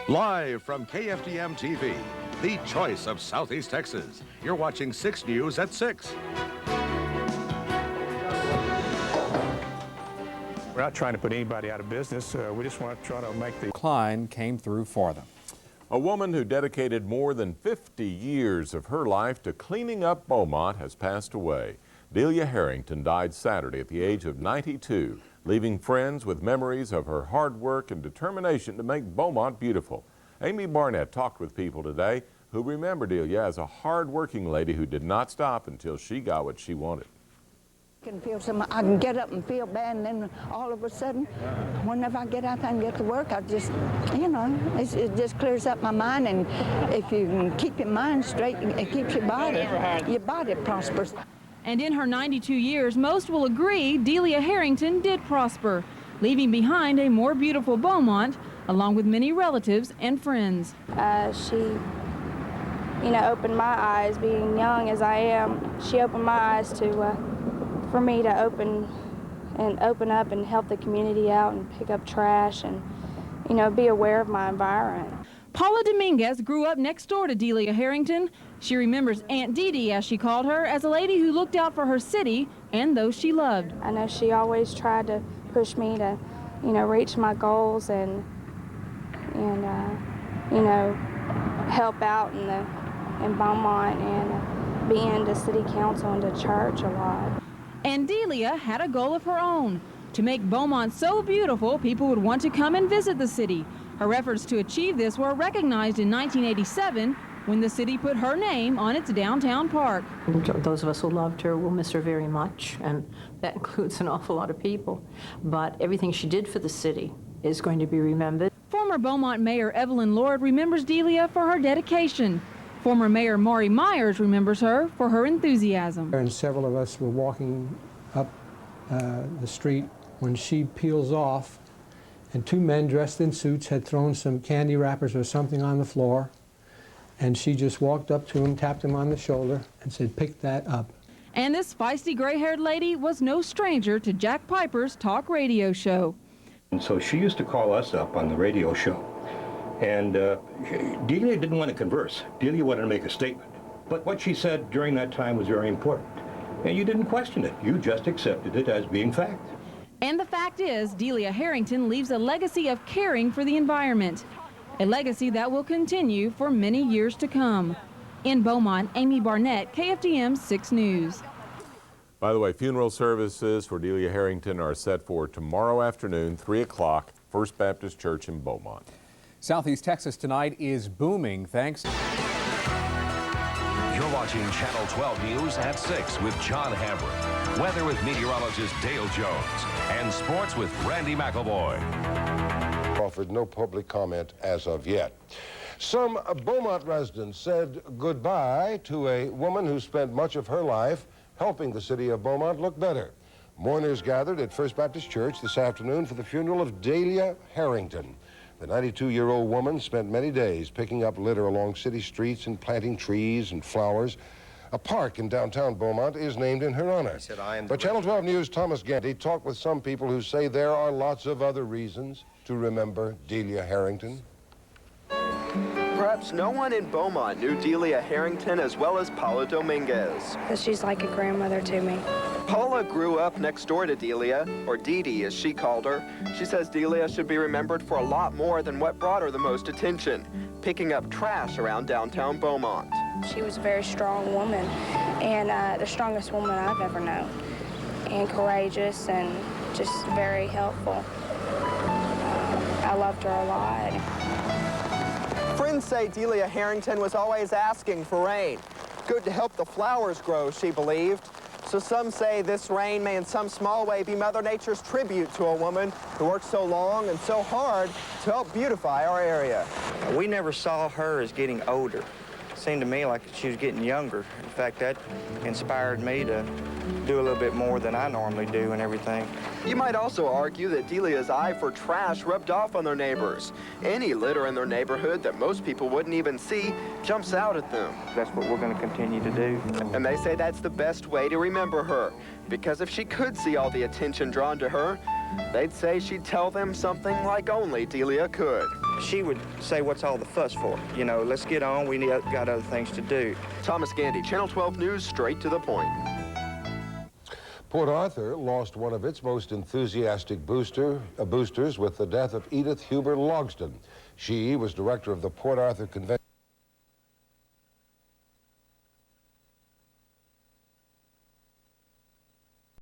Live from KFDM TV, the choice of Southeast Texas. You're watching 6 News at 6. We're not trying to put anybody out of business. We just want to try to make the decline came through for them. A woman who dedicated more than 50 years of her life to cleaning up Beaumont has passed away. Delia Harrington died Saturday at the age of 92, leaving friends with memories of her hard work and determination to make Beaumont beautiful. Amy Barnett talked with people today who remember Delia as a hard-working lady who did not stop until she got what she wanted. I can get up and feel bad, and then all of a sudden, whenever I get out there and get to work, I just, you know, it just clears up my mind. And if you can keep your mind straight, it keeps your body prospers. And in her 92 years, most will agree Delia Harrington did prosper, leaving behind a more beautiful Beaumont, along with many relatives and friends. She, you know, opened my eyes. Being young as I am, she opened my eyes to, for me to open up and help the community out and pick up trash and, you know, be aware of my environment. PAULA Dominguez grew up next door to Delia Harrington. She remembers Aunt Dee Dee, as she called her, as a lady who looked out for her city and those she loved. I know she always tried to push me to, you know, reach my goals and you know, help out in Beaumont and be into city council and to church a lot. And Delia had a goal of her own, to make Beaumont so beautiful people would want to come and visit the city. Her efforts to achieve this were recognized in 1987 when the city put her name on its downtown park. Those of us who loved her will miss her very much, and that includes an awful lot of people. But everything she did for the city is going to be remembered. Former Beaumont Mayor Evelyn Lord remembers Delia for her dedication. Former Mayor Maury Myers remembers her for her enthusiasm. And several of us were walking up the street when she peels off, and 2 men dressed in suits had thrown some candy wrappers or something on the floor, and she just walked up to him, tapped him on the shoulder, and said, "Pick that up." And this feisty gray-haired lady was no stranger to Jack Piper's talk radio show. And so she used to call us up on the radio show. And Delia didn't want to converse. Delia wanted to make a statement. But what she said during that time was very important. And you didn't question it. You just accepted it as being fact. And the fact is, Delia Harrington leaves a legacy of caring for the environment, a legacy that will continue for many years to come. In Beaumont, Amy Barnett, KFDM 6 News. By the way, funeral services for Delia Harrington are set for tomorrow afternoon, 3 o'clock, First Baptist Church in Beaumont. Southeast Texas tonight is booming thanks. You're watching Channel 12 News at 6 with John Hammer. Weather with meteorologist Dale Jones. And sports with Randy McElvoy. Offered no public comment as of yet. Some Beaumont residents said goodbye to a woman who spent much of her life helping the city of Beaumont look better. Mourners gathered at First Baptist Church this afternoon for the funeral of Delia Harrington. The 92-year-old woman spent many days picking up litter along city streets and planting trees and flowers. A park in downtown Beaumont is named in her honor. But Channel 12 News' Thomas Gandy talked with some people who say there are lots of other reasons to remember Delia Harrington. Perhaps no one in Beaumont knew Delia Harrington as well as PAULA Dominguez. Because she's like a grandmother to me. PAULA grew up next door to Delia, or Dee Dee as she called her. She says Delia should be remembered for a lot more than what brought her the most attention, picking up trash around downtown Beaumont. She was a very strong woman, and the strongest woman I've ever known, and courageous and just very helpful. I loved her a lot. Friends say Delia Harrington was always asking for rain. Good to help the flowers grow, she believed. So some say this rain may in some small way be Mother Nature's tribute to a woman who worked so long and so hard to help beautify our area. We never saw her as getting older. It seemed to me like she was getting younger. In fact, that inspired me to do a little bit more than I normally do and everything. You might also argue that Delia's eye for trash rubbed off on their neighbors. Any litter in their neighborhood that most people wouldn't even see jumps out at them. That's what we're going to continue to do. And they say that's the best way to remember her, because if she could see all the attention drawn to her, they'd say she'd tell them something like only Delia could. she would say, what's all the fuss for? You know, let's get on, got other things to do. Thomas Gandy, Channel 12 News, straight to the point. Port Arthur lost one of its most enthusiastic boosters with the death of Edith Huber Logsdon. She was director of the Port Arthur Convention.